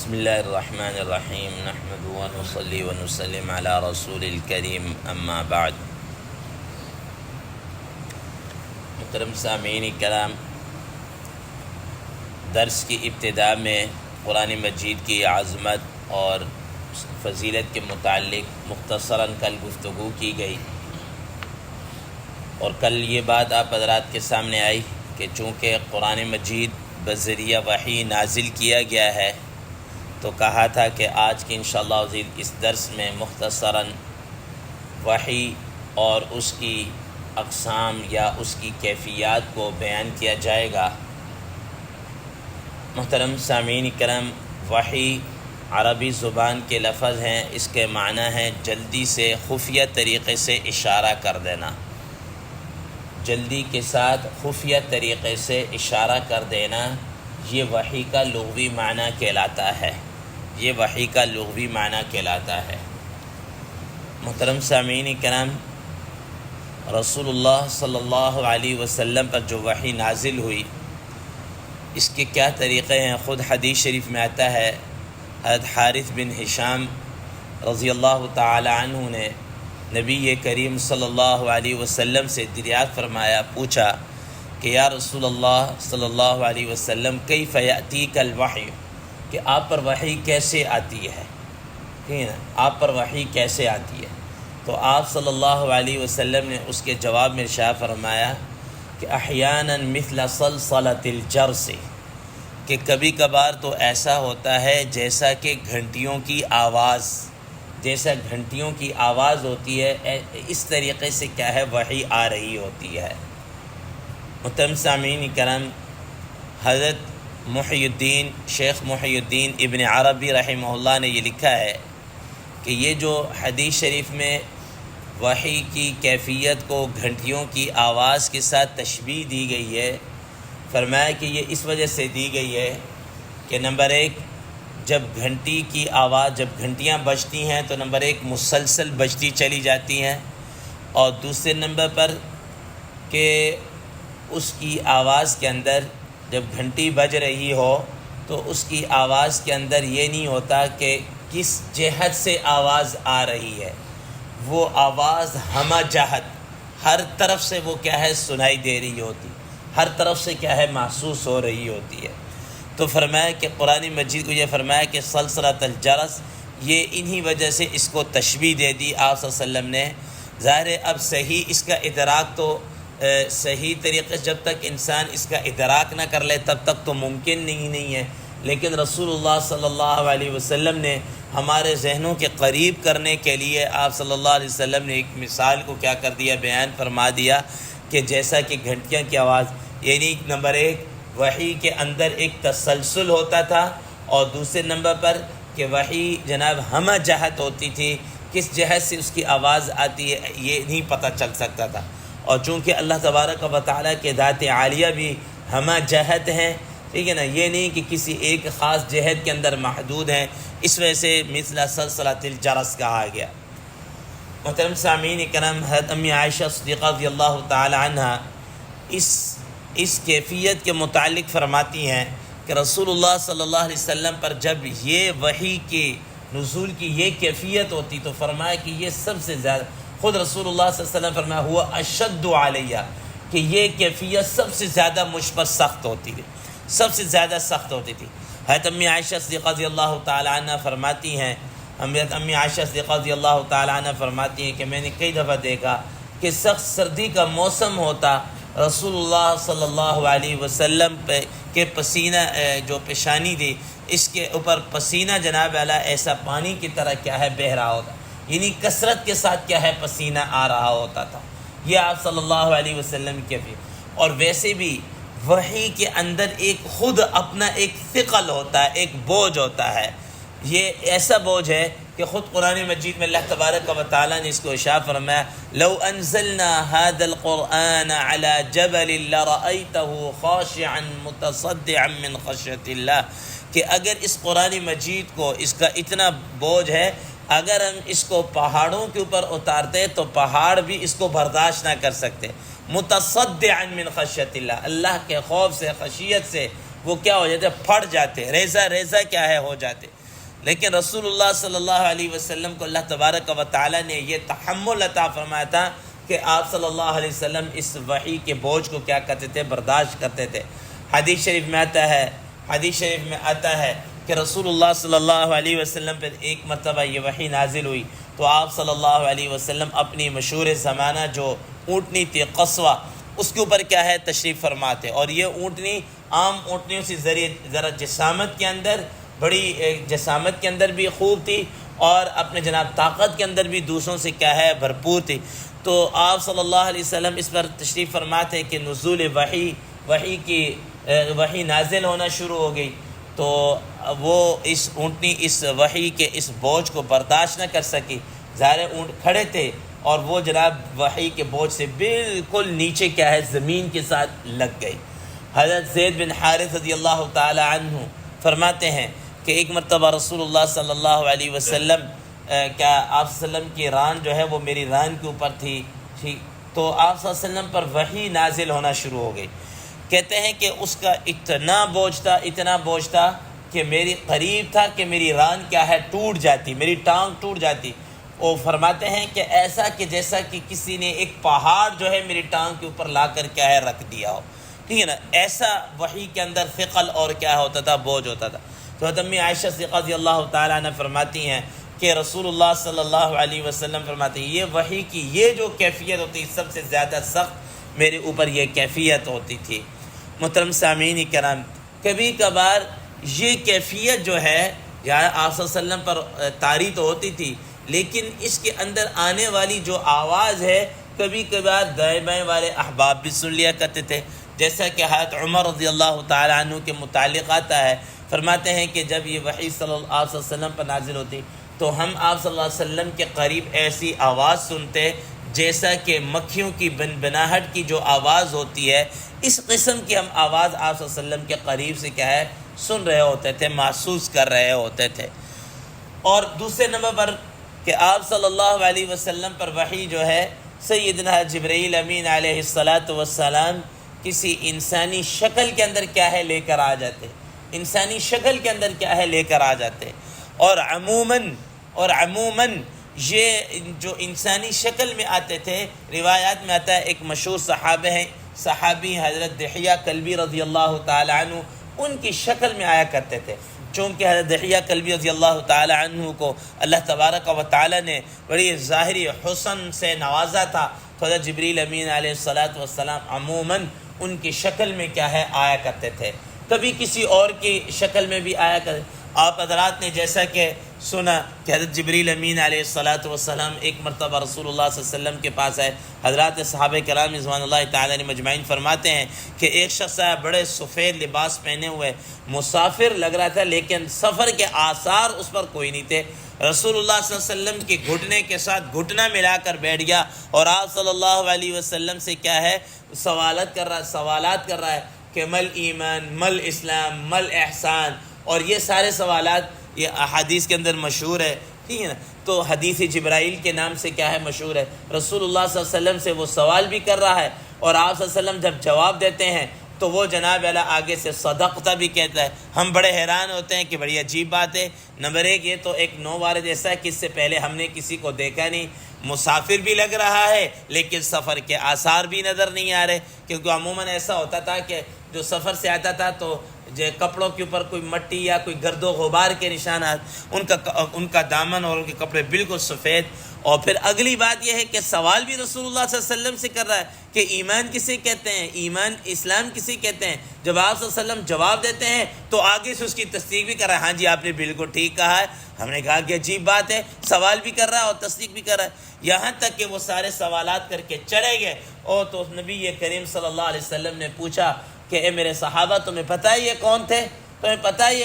بسم اللہ الرحمن الرحیم نحمد و نصلی و نسلم علی رسول الکریم اما بعد۔ محترم سامعین کرام، درس کی ابتدا میں قرآن مجید کی عظمت اور فضیلت کے متعلق مختصراً کل گفتگو کی گئی، اور کل یہ بات آپ حضرات کے سامنے آئی کہ چونکہ قرآن مجید بذریعہ وحی نازل کیا گیا ہے، تو کہا تھا کہ آج کے انشاءاللہ عزیز اس درس میں مختصراً وحی اور اس کی اقسام یا اس کی کیفیات کو بیان کیا جائے گا۔ محترم سامعین کرام، وحی عربی زبان کے لفظ ہیں، اس کے معنی ہے جلدی سے خفیہ طریقے سے اشارہ کر دینا، جلدی کے ساتھ خفیہ طریقے سے اشارہ کر دینا، یہ وحی کا لغوی معنی کہلاتا ہے، یہ وحی کا لغوی معنی کہلاتا ہے۔ محترم سامعین کرام، رسول اللہ صلی اللہ علیہ وسلم پر جو وحی نازل ہوئی، اس کے کیا طریقے ہیں؟ خود حدیث شریف میں آتا ہے، حضرت حارث بن ہشام رضی اللہ تعالی عنہ نے نبی کریم صلی اللہ علیہ وسلم سے دریافت فرمایا، پوچھا کہ یا رسول اللہ صلی اللہ علیہ وسلم کیف یأتیک الوحی، کہ آپ پر وحی کیسے آتی ہے، ٹھیک ہے نا، آپ پر وحی کیسے آتی ہے؟ تو آپ صلی اللہ علیہ وسلم نے اس کے جواب میں ارشاد فرمایا کہ احیانا مثل صلصلۃ الجرس، کہ کبھی کبھار تو ایسا ہوتا ہے جیسا کہ گھنٹیوں کی آواز، جیسا گھنٹیوں کی آواز ہوتی ہے، اس طریقے سے کیا ہے وحی آ رہی ہوتی ہے۔ محترم سامعین کرام، حضرت محی الدین شیخ محی الدین ابن عربی رحمہ اللہ نے یہ لکھا ہے کہ یہ جو حدیث شریف میں وحی کی کیفیت کو گھنٹیوں کی آواز کے ساتھ تشبیہ دی گئی ہے، فرمایا کہ یہ اس وجہ سے دی گئی ہے کہ نمبر ایک، جب گھنٹی کی آواز، جب گھنٹیاں بجتی ہیں تو نمبر ایک مسلسل بجتی چلی جاتی ہیں، اور دوسرے نمبر پر کہ اس کی آواز کے اندر جب گھنٹی بج رہی ہو تو اس کی آواز کے اندر یہ نہیں ہوتا کہ کس جہت سے آواز آ رہی ہے، وہ آواز ہمہ جہت، ہر طرف سے وہ کیا ہے سنائی دے رہی ہوتی، ہر طرف سے کیا ہے محسوس ہو رہی ہوتی ہے۔ تو فرمایا کہ قرآن مجید کو یہ فرمایا کہ صلصلۃ الجرس، یہ انہی وجہ سے اس کو تشبیہ دے دی آپ صلی اللہ علیہ وسلم نے۔ ظاہر ہے اب صحیح اس کا ادراک تو صحیح طریقے سے جب تک انسان اس کا ادراک نہ کر لے تب تک تو ممکن نہیں ہے، لیکن رسول اللہ صلی اللہ علیہ وسلم نے ہمارے ذہنوں کے قریب کرنے کے لیے آپ صلی اللہ علیہ وسلم نے ایک مثال کو کیا کر دیا، بیان فرما دیا کہ جیسا کہ گھنٹیاں کی آواز، یعنی نمبر ایک وحی کے اندر ایک تسلسل ہوتا تھا، اور دوسرے نمبر پر کہ وحی جناب ہمہ جہت ہوتی تھی، کس جہت سے اس کی آواز آتی ہے یہ نہیں پتہ چل سکتا تھا، اور چونکہ اللہ تبارک و تعالیٰ کے ذات عالیہ بھی ہمہ جہت ہیں، ٹھیک ہے نا، یہ نہیں کہ کسی ایک خاص جہت کے اندر محدود ہیں، اس وجہ سے مثل صلصلۃ الجرس کہا گیا۔ محترم سامعین کرام، حضرت امی عائشہ صدیقہ رضی اللہ تعالی عنہ اس کیفیت کے متعلق فرماتی ہیں کہ رسول اللہ صلی اللہ علیہ وسلم پر جب یہ وحی کے نزول کی یہ کیفیت ہوتی تو فرمایا کہ یہ سب سے زیادہ، خود رسول اللہ صلی اللہ علیہ وسلم فرمایا ہوا اشد علیہ، کہ یہ کیفیت سب سے زیادہ مجھ پر سخت ہوتی تھی، سب سے زیادہ سخت ہوتی تھی۔ حضرت امی عائشہ صدیقہ رضی اللہ تعالی عنہ فرماتی ہیں، حضرت امی عائشہ صدیقہ رضی اللہ تعالی عنہ فرماتی ہیں کہ میں نے کئی دفعہ دیکھا کہ سخت سردی کا موسم ہوتا، رسول اللہ صلی اللہ علیہ وسلم کے پسینہ جو پیشانی تھی اس کے اوپر پسینہ جناب علیہ ایسا پانی کی طرح کیا ہے بہہ رہا ہوتا، یعنی کثرت کے ساتھ کیا ہے پسینہ آ رہا ہوتا تھا، یہ آپ صلی اللہ علیہ وسلم کی کیفیت۔ اور ویسے بھی وحی کے اندر ایک خود اپنا ایک ثقل ہوتا ہے، ایک بوجھ ہوتا ہے، یہ ایسا بوجھ ہے کہ خود قرآن مجید میں اللہ تبارک و تعالیٰ نے اس کو ارشاد فرمایا، لو انزلنا هذا القرآن على جبل لرأيته خاشعا متصدعا من خشية اللہ، کہ اگر اس قرآن مجید کو، اس کا اتنا بوجھ ہے، اگر ہم اس کو پہاڑوں کے اوپر اتارتے تو پہاڑ بھی اس کو برداشت نہ کر سکتے، متصدعا من خشیت اللہ، اللہ کے خوف سے، خشیت سے وہ کیا ہو جاتے، پھٹ جاتے، ریزہ ریزہ کیا ہے ہو جاتے۔ لیکن رسول اللہ صلی اللہ علیہ وسلم کو اللہ تبارک و تعالیٰ نے یہ تحمل عطا فرمایا تھا کہ آپ صلی اللہ علیہ وسلم اس وحی کے بوجھ کو کیا کرتے تھے؟ برداشت کرتے تھے۔ حدیث شریف میں آتا ہے کہ رسول اللہ صلی اللہ علیہ وسلم پر ایک مرتبہ یہ وحی نازل ہوئی تو آپ صلی اللہ علیہ وسلم اپنی مشہور زمانہ جو اونٹنی تھی قصوہ، اس کے اوپر کیا ہے تشریف فرماتے، اور یہ اونٹنی عام اونٹنیوں سے ذرا جسامت کے اندر بھی خوب تھی، اور اپنے جناب طاقت کے اندر بھی دوسروں سے کیا ہے بھرپور تھی۔ تو آپ صلی اللہ علیہ وسلم اس پر تشریف فرماتے کہ نزول وحی نازل ہونا شروع ہو گئی، تو وہ اس اونٹنی اس وحی کے اس بوجھ کو برداشت نہ کر سکی۔ ظاہر اونٹ کھڑے تھے اور وہ جناب وحی کے بوجھ سے بالکل نیچے کیا ہے زمین کے ساتھ لگ گئی۔ حضرت زید بن حارث رضی اللہ تعالی عنہ فرماتے ہیں کہ ایک مرتبہ رسول اللہ صلی اللہ علیہ وسلم کیا آپ صلی اللہ علیہ وسلم کی ران جو ہے وہ میری ران کے اوپر تھی، تو آپ صلی اللہ علیہ وسلم پر وحی نازل ہونا شروع ہو گئی۔ کہتے ہیں کہ اس کا اتنا بوجھ تھا کہ میری قریب تھا کہ میری ران کیا ہے ٹوٹ جاتی، میری ٹانگ ٹوٹ جاتی۔ وہ فرماتے ہیں کہ ایسا کہ جیسا کہ کسی نے ایک پہاڑ جو ہے میری ٹانگ کے اوپر لا کر کیا ہے رکھ دیا ہو، ٹھیک ہے نا، ایسا وحی کے اندر ثقل اور کیا ہوتا تھا، بوجھ ہوتا تھا۔ تو حضرت امی عائشہ صدیقہ رضی اللہ تعالیٰ عنہ فرماتی ہیں کہ رسول اللہ صلی اللہ علیہ وسلم فرماتے ہیں یہ وحی کی یہ جو کیفیت ہوتی سب سے زیادہ سخت میرے اوپر یہ کیفیت ہوتی تھی۔ محترم سامعین کرام، کبھی کبھار یہ کیفیت جو ہے یار آپ صلی اللہ علیہ وسلم پر طاری تو ہوتی تھی، لیکن اس کے اندر آنے والی جو آواز ہے کبھی کبھار دائیں بائیں والے احباب بھی سن لیا کرتے تھے، جیسا کہ حضرت عمر رضی اللہ تعالیٰ عنہ کے متعلق آتا ہے، فرماتے ہیں کہ جب یہ وحی صلی اللہ علیہ وسلم پر نازل ہوتی تو ہم آپ صلی اللہ علیہ وسلم کے قریب ایسی آواز سنتے جیسا کہ مکھیوں کی بنبناہٹ کی جو آواز ہوتی ہے، اس قسم کی ہم آواز آپ صلی اللہ علیہ وسلم کے قریب سے کیا ہے سن رہے ہوتے تھے، محسوس کر رہے ہوتے تھے۔ اور دوسرے نمبر پر کہ آپ صلی اللہ علیہ وسلم پر وحی جو ہے سیدنا جبرائیل امین علیہ السلام کسی انسانی شکل کے اندر کیا ہے لے کر آ جاتے، انسانی شکل کے اندر کیا ہے لے کر آ جاتے، اور عموماً یہ جو انسانی شکل میں آتے تھے، روایات میں آتا ہے ایک مشہور صحابی حضرت دحیہ کلبی رضی اللہ تعالی عنہ ان کی شکل میں آیا کرتے تھے۔ چونکہ حضرت دحیہ کلبی رضی اللہ تعالی عنہ کو اللہ تبارک و تعالی نے بڑی ظاہری حسن سے نوازا تھا، تو حضرت جبریل امین علیہ السلام عموماً ان کی شکل میں کیا ہے آیا کرتے تھے، کبھی کسی اور کی شکل میں بھی آیا کرتے۔ آپ حضرات نے جیسا کہ سنا کہ حضرت جبریل امین علیہ السلام ایک مرتبہ رسول اللہ صلی اللہ علیہ وسلم کے پاس آئے۔ حضرات صحابہ کرام رضوان اللہ تعالیٰ علیہ مجمعین فرماتے ہیں کہ ایک شخص آیا بڑے سفید لباس پہنے ہوئے، مسافر لگ رہا تھا لیکن سفر کے آثار اس پر کوئی نہیں تھے۔ رسول اللہ صلی اللہ علیہ وسلم کے گھٹنے کے ساتھ گھٹنا ملا کر بیٹھ گیا اور آپ صلی اللہ علیہ وسلم سے کیا ہے سوالات کر رہا ہے کہ مل ایمان، مل اسلام، مل احسان، اور یہ سارے سوالات یہ احادیث کے اندر مشہور ہے، ٹھیک ہے نا، تو حدیث جبرائیل کے نام سے کیا ہے مشہور ہے۔ رسول اللہ صلی اللہ علیہ وسلم سے وہ سوال بھی کر رہا ہے اور آپ صلی اللہ علیہ وسلم جب جواب دیتے ہیں تو وہ جناب اعلیٰ آگے سے صدقتا بھی کہتا ہے۔ ہم بڑے حیران ہوتے ہیں کہ بڑی عجیب بات ہے، نمبر ایک یہ تو ایک نووارد ایسا ہے کہ اس سے پہلے ہم نے کسی کو دیکھا نہیں، مسافر بھی لگ رہا ہے لیکن سفر کے آثار بھی نظر نہیں آ رہے، کیونکہ عموماً ایسا ہوتا تھا کہ جو سفر سے آتا تھا تو کپڑوں کے اوپر کوئی مٹی یا کوئی گرد و غبار کے نشانات، ان کا دامن اور ان کے کپڑے بالکل سفید۔ اور پھر اگلی بات یہ ہے کہ سوال بھی رسول اللہ صلی اللہ علیہ وسلم سے کر رہا ہے کہ ایمان کسے کہتے ہیں، ایمان اسلام کسے کہتے ہیں۔ جب آپ صلی اللہ علیہ وسلم جواب دیتے ہیں تو آگے سے اس کی تصدیق بھی کر رہا ہے، ہاں جی آپ نے بالکل ٹھیک کہا ہے۔ ہم نے کہا کہ عجیب بات ہے، سوال بھی کر رہا ہے اور تصدیق بھی کر رہا ہے، یہاں تک کہ وہ سارے سوالات کر کے چلے گئے۔ اور تو نبی کریم صلی اللہ علیہ وسلم نے پوچھا کہ اے میرے صحابہ تمہیں پتہ ہے یہ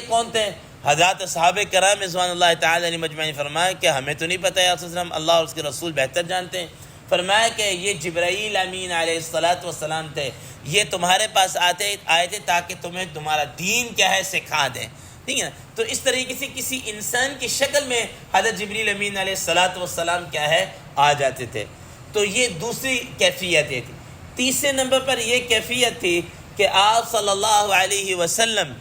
کون تھے، حضرات صحابہ کرام رضوان اللہ تعالی علیہ مجمعین فرمایا کہ ہمیں تو نہیں پتہ ہے، اللہ اور اس کے رسول بہتر جانتے ہیں۔ فرمایا کہ یہ جبرائیل امین علیہ السلام تھے، یہ تمہارے پاس آئے تھے تاکہ تمہیں تمہارا دین کیا ہے سکھا دیں، ٹھیک ہے نا۔ تو اس طریقے سے کسی انسان کی شکل میں حضرت جبریل امین علیہ السلام کیا ہے آ جاتے تھے۔ تو یہ دوسری کیفیت تھی۔ تیسرے نمبر پر یہ کیفیت تھی کہ آپ صلی اللہ علیہ وسلم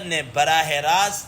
نے براہ راست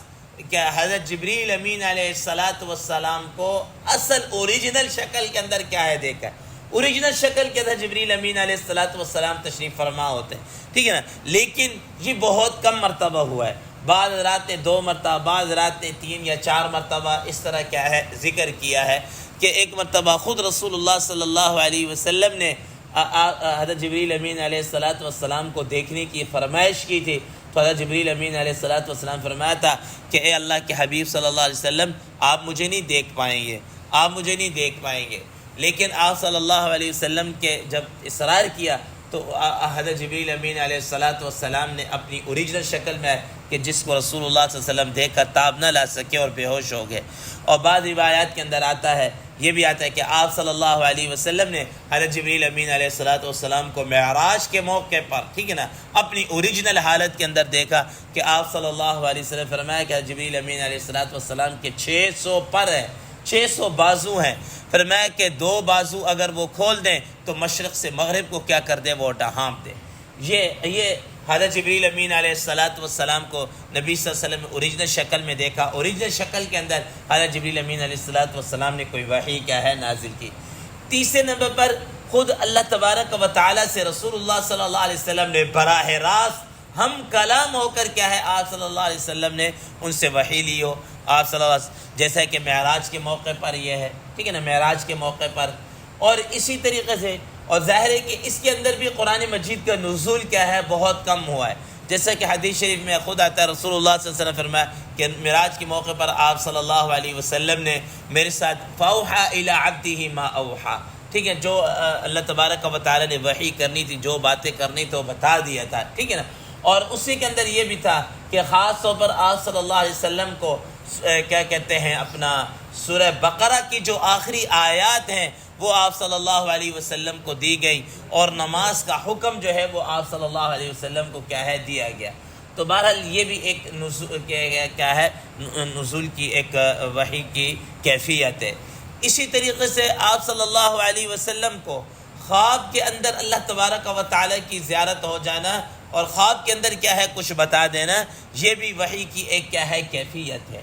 کیا حضرت جبریل امین علیہ السلام کو اصل اوریجنل شکل کے اندر کیا ہے دیکھا ہے. اوریجنل شکل کے اندر جبریل امین علیہ السلام تشریف فرما ہوتے ہیں, ٹھیک ہے نا. لیکن یہ بہت کم مرتبہ ہوا ہے. بعض حضرات نے 2 مرتبہ, بعض حضرات نے 3 یا 4 مرتبہ اس طرح کیا ہے ذکر کیا ہے کہ ایک مرتبہ خود رسول اللہ صلی اللہ علیہ وسلم نے حضرت جبریل امین علیہ السلام کو دیکھنے کی فرمائش کی تھی. تو حضرت جبریل امین علیہ السلام فرمایا تھا کہ اے اللہ کے حبیب صلی اللہ علیہ وسلم, آپ مجھے نہیں دیکھ پائیں گے, آپ مجھے نہیں دیکھ پائیں گے. لیکن آپ صلی اللہ علیہ وسلم کے جب اصرار کیا تو حضرت جبریل امین علیہ السلام نے اپنی اوریجنل شکل میں کہ جس کو رسول اللہ صلی اللہ علیہ وسلم دیکھ کر تاب نہ لا سکے اور بے ہوش ہو گئے. اور بعض روایات کے اندر آتا ہے, یہ بھی آتا ہے کہ آپ صلی اللہ علیہ وسلم نے حضرت جبریل امین علیہ السلام کو معراج کے موقع پر, ٹھیک ہے نا, اپنی اوریجنل حالت کے اندر دیکھا کہ آپ صلی اللہ علیہ وسلم فرمایا کہ جبریل امین علیہ السلام کے 600 پر ہیں, 600 بازو ہیں. فرمایا کہ 2 بازو اگر وہ کھول دیں تو مشرق سے مغرب کو کیا کر دیں, وہ ڈھانپ دیں. یہ حضرت جبریل امین علیہ السلام کو نبی صلی اللہ علیہ وسلم اوریجنل شکل میں دیکھا. اوریجنل شکل کے اندر حضرت جبریل امین علیہ السلام نے کوئی وحی کیا ہے نازل کی. تیسرے نمبر پر خود اللہ تبارک و تعالیٰ سے رسول اللہ صلی اللہ علیہ وسلم نے براہ راست ہم کلام ہو کر کیا ہے آپ صلی اللہ علیہ وسلم نے ان سے وحی لی ہو. آپ صلی اللہ علیہ وسلم جیسا کہ معراج کے موقع پر یہ ہے, ٹھیک ہے نا, معراج کے موقع پر. اور اسی طریقے سے اور ظاہر ہے کہ اس کے اندر بھی قرآن مجید کا نزول کیا ہے بہت کم ہوا ہے. جیسا کہ حدیث شریف میں خود آتا ہے رسول اللہ صلی اللہ علیہ وسلم فرمایا کہ معراج کے موقع پر آپ صلی اللہ علیہ وسلم نے میرے ساتھ فَأَوْحَى إِلَىٰ عَبْدِهِ مَا أَوْحَى, ٹھیک ہے, جو اللہ تبارک و تعالیٰ نے وحی کرنی تھی, جو باتیں کرنی تو بتا دیا تھا, ٹھیک ہے نا. اور اسی کے اندر یہ بھی تھا کہ خاص طور پر آپ صلی اللہ علیہ وسلم کو کیا کہتے ہیں اپنا سورہ بقرہ کی جو آخری آیات ہیں وہ آپ صلی اللہ علیہ وسلم کو دی گئی, اور نماز کا حکم جو ہے وہ آپ صلی اللہ علیہ وسلم کو کیا ہے دیا گیا. تو بہرحال یہ بھی ایک کیا ہے نزول کی ایک وحی کی کیفیت ہے. اسی طریقے سے آپ صلی اللہ علیہ وسلم کو خواب کے اندر اللہ تبارک و تعالیٰ کی زیارت ہو جانا اور خواب کے اندر کیا ہے کچھ بتا دینا, یہ بھی وحی کی ایک کیا ہے کیفیت ہے.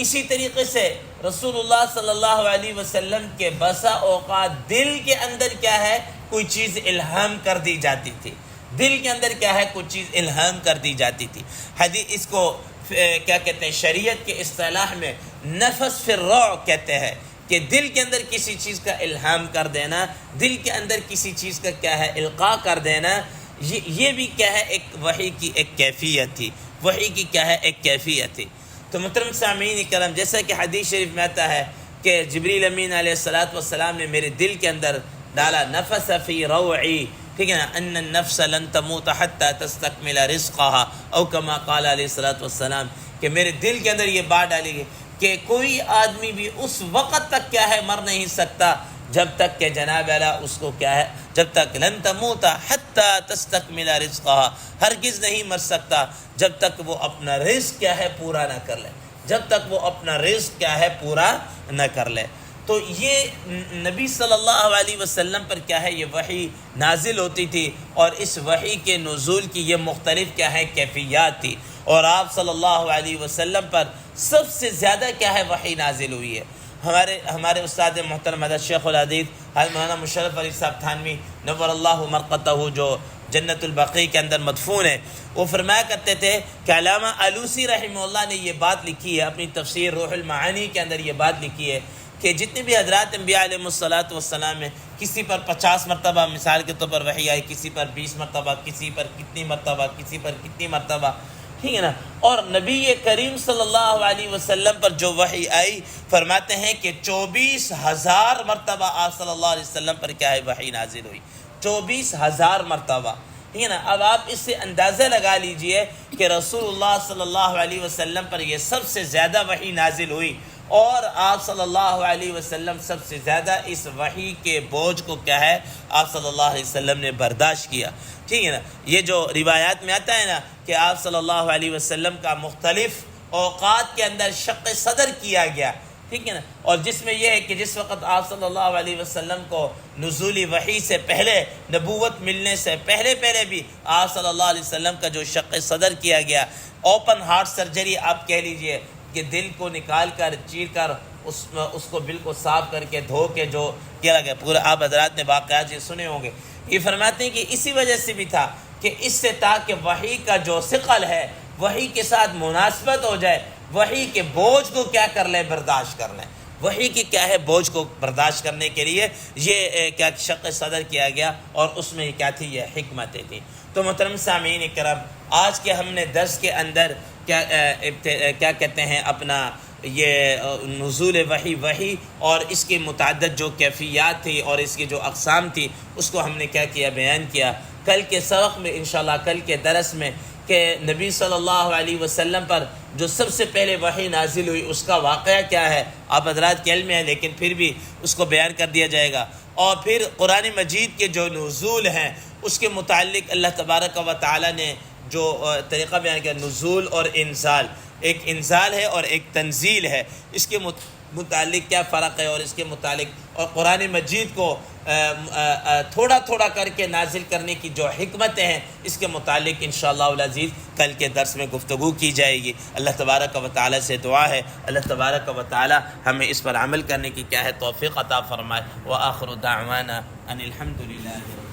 اسی طریقے سے رسول اللہ صلی اللہ علیہ وسلم کے بسا اوقات دل کے اندر کیا ہے کوئی چیز الہام کر دی جاتی تھی, دل کے اندر کیا ہے کوئی چیز الہام کر دی جاتی تھی. حدیث اس کو کیا کہتے ہیں شریعت کے اصطلاح میں نفس فی الروع کہتے ہیں کہ دل کے اندر کسی چیز کا الہام کر دینا, دل کے اندر کسی چیز کا کیا ہے القاء کر دینا, یہ بھی کیا ہے ایک وحی کی ایک کیفیت تھی, وحی کی کیا ہے ایک کیفیت تھی. تو محترم سامعین کرام, جیسا کہ حدیث شریف میں آتا ہے کہ جبریل امین علیہ السلام نے میرے دل کے اندر ڈالا نفس فی روعی, ٹھیک ہے نا, ان النفس لن تموت حتی تستکمل رزقها, او کما قال علیہ السلام, کہ میرے دل کے اندر یہ بات ڈالی گئی کہ کوئی آدمی بھی اس وقت تک کیا ہے مر نہیں سکتا جب تک کہ جناب اللہ اس کو کیا ہے, جب تک لن تموت حتی تستکمل رزقها, ہرگز نہیں مر سکتا جب تک وہ اپنا رزق کیا ہے پورا نہ کر لے, جب تک وہ اپنا رزق کیا ہے پورا نہ کر لے. تو یہ نبی صلی اللہ علیہ وسلم پر کیا ہے یہ وحی نازل ہوتی تھی, اور اس وحی کے نزول کی یہ مختلف کیا ہے کیفیات تھی. اور آپ صلی اللہ علیہ وسلم پر سب سے زیادہ کیا ہے وحی نازل ہوئی ہے. ہمارے استاد محترم حضرت شیخ الحدیث حضرت مولانا مشرف علی صاحب تھانوی نور اللہ مرقتہ, جو جنت البقیع کے اندر مدفون ہے, وہ فرمایا کرتے تھے کہ علامہ آلوسی رحمہ اللہ نے یہ بات لکھی ہے اپنی تفسیر روح المعانی کے اندر, یہ بات لکھی ہے کہ جتنے بھی حضرات انبیاء علیہ السلام ہیں, کسی پر 50 مرتبہ مثال کے طور پر وحی آئی, کسی پر 20 مرتبہ, کسی پر کتنی مرتبہ, کسی پر کتنی مرتبہ, ٹھیک ہے نا. اور نبی کریم صلی اللہ علیہ وسلم پر جو وحی آئی فرماتے ہیں کہ 24,000 مرتبہ آپ صلی اللہ علیہ وسلم پر کیا ہے وحی نازل ہوئی, 24,000 مرتبہ, ٹھیک ہے نا. اب آپ اس سے اندازہ لگا لیجئے کہ رسول اللہ صلی اللہ علیہ وسلم پر یہ سب سے زیادہ وحی نازل ہوئی, اور آپ صلی اللہ علیہ وسلم سب سے زیادہ اس وحی کے بوجھ کو کیا ہے آپ صلی اللہ علیہ وسلم نے برداشت کیا, ٹھیک ہے نا. یہ جو روایات میں آتا ہے نا کہ آپ صلی اللہ علیہ وسلم کا مختلف اوقات کے اندر شق صدر کیا گیا, ٹھیک ہے نا, اور جس میں یہ ہے کہ جس وقت آپ صلی اللہ علیہ وسلم کو نزول وحی سے پہلے, نبوت ملنے سے پہلے بھی آپ صلی اللہ علیہ وسلم کا جو شق صدر کیا گیا, اوپن ہارٹ سرجری آپ کہہ لیجئے, کہ دل کو نکال کر چیر کر اس کو بالکل صاف کر کے دھو کے جو کیا گیا، پورا آپ حضرات نے واقعات یہ سنے ہوں گے۔ یہ فرماتے ہیں کہ اسی وجہ سے بھی تھا کہ اس سے تاکہ وحی کا جو ثقل ہے وحی کے ساتھ مناسبت ہو جائے، وحی کے بوجھ کو کیا کر لیں، برداشت کر لیں۔ وحی کی کیا ہے بوجھ کو برداشت کرنے کے لیے یہ کیا شق صدر کیا گیا، اور اس میں کیا تھی، یہ حکمتیں تھیں۔ تو محترم سامعین کرام، آج کے ہم نے درس کے اندر کیا کہتے ہیں اپنا یہ نزول وحی اور اس کی متعدد جو کیفیات تھی اور اس کی جو اقسام تھی اس کو ہم نے کیا کیا، بیان کیا۔ کل کے سبق میں انشاءاللہ، کل کے درس میں، کہ نبی صلی اللہ علیہ وسلم پر جو سب سے پہلے وحی نازل ہوئی اس کا واقعہ کیا ہے، آپ حضرات کے علم میں ہے لیکن پھر بھی اس کو بیان کر دیا جائے گا۔ اور پھر قرآن مجید کے جو نزول ہیں اس کے متعلق اللہ تبارک و تعالی نے جو طریقہ بیان کیا، نزول اور انزال، ایک انزال ہے اور ایک تنزیل ہے، اس کے متعلق کیا فرق ہے، اور اس کے متعلق، اور قرآن مجید کو تھوڑا تھوڑا کر کے نازل کرنے کی جو حکمتیں ہیں اس کے متعلق انشاءاللہ العزیز کل کے درس میں گفتگو کی جائے گی۔ اللہ تبارک و تعالی سے دعا ہے اللہ تبارک و تعالی ہمیں اس پر عمل کرنے کی کیا ہے توفیق عطا فرمائے۔ وآخر دعوانا ان الحمد للہ۔